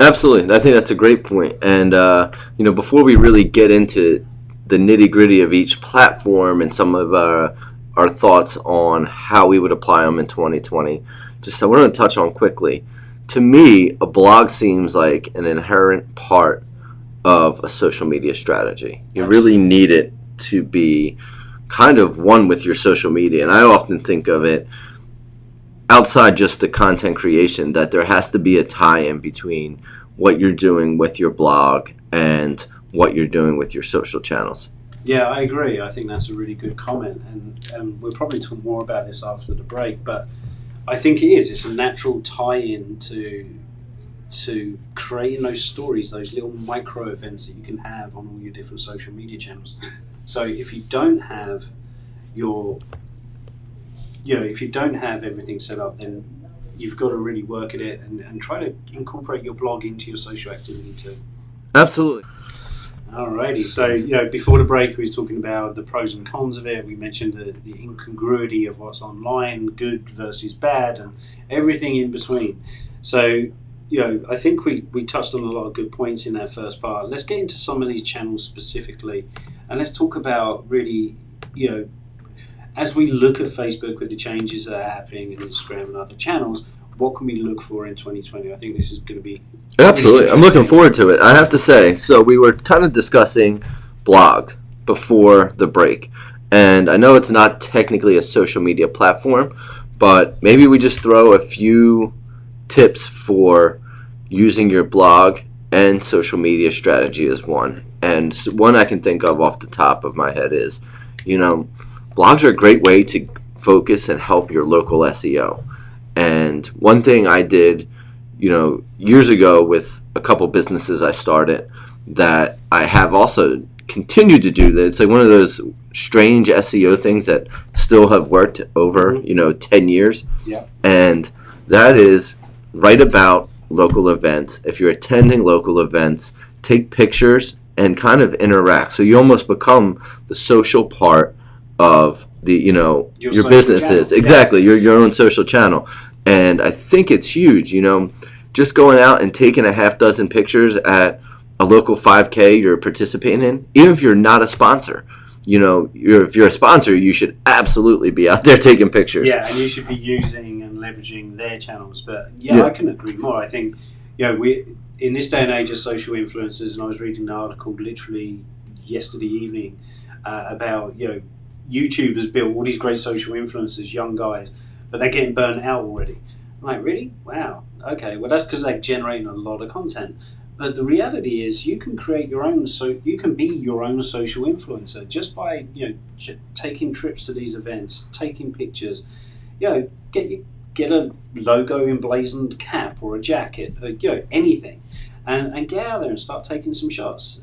Absolutely. I think that's a great point. And, before we really get into the nitty gritty of each platform and some of our thoughts on how we would apply them in 2020, just I want to touch on quickly. To me, a blog seems like an inherent part of a social media strategy. You really need it to be kind of one with your social media. And I often think of it outside just the content creation, that there has to be a tie-in between what you're doing with your blog and what you're doing with your social channels. Yeah, I agree. I think that's a really good comment, and we'll probably talk more about this after the break, but I think it is. It's a natural tie-in to creating those stories, those little micro events that you can have on all your different social media channels. So if you don't have if you don't have everything set up, then you've got to really work at it and try to incorporate your blog into your social activity too. Absolutely. Alrighty, so before the break we were talking about the pros and cons of it. We mentioned the incongruity of what's online, good versus bad, and everything in between. So I think we touched on a lot of good points in that first part. Let's get into some of these channels specifically, and let's talk about really, as we look at Facebook with the changes that are happening in Instagram and other channels, what can we look for in 2020? I think this is going to be absolutely. Really I'm looking forward to it. I have to say, so we were kind of discussing blogs before the break, and I know it's not technically a social media platform, but maybe we just throw a few tips for using your blog and social media strategy as one. And one I can think of off the top of my head is, blogs are a great way to focus and help your local SEO. And one thing I did, years ago with a couple businesses I started, that I have also continued to do, that it's like one of those strange SEO things that still have worked over, 10 years. Yeah. And that is write about local events. If you're attending local events, take pictures and kind of interact. So you almost become the social part of the your businesses. Channel. Exactly. Your own social channel. And I think it's huge, just going out and taking a half dozen pictures at a local 5K you're participating in, even if you're not a sponsor. If you're a sponsor, you should absolutely be out there taking pictures. Yeah, and you should be using and leveraging their channels. But I can agree more. I think we in this day and age of social influencers, and I was reading an article literally yesterday evening about YouTube has built all these great social influencers, young guys, but they're getting burnt out already. I'm like, really? Wow. Okay. Well, that's because they're generating a lot of content. But the reality is, you can create your own. So you can be your own social influencer just by taking trips to these events, taking pictures. Get a logo emblazoned cap or a jacket, anything, and get out there and start taking some shots.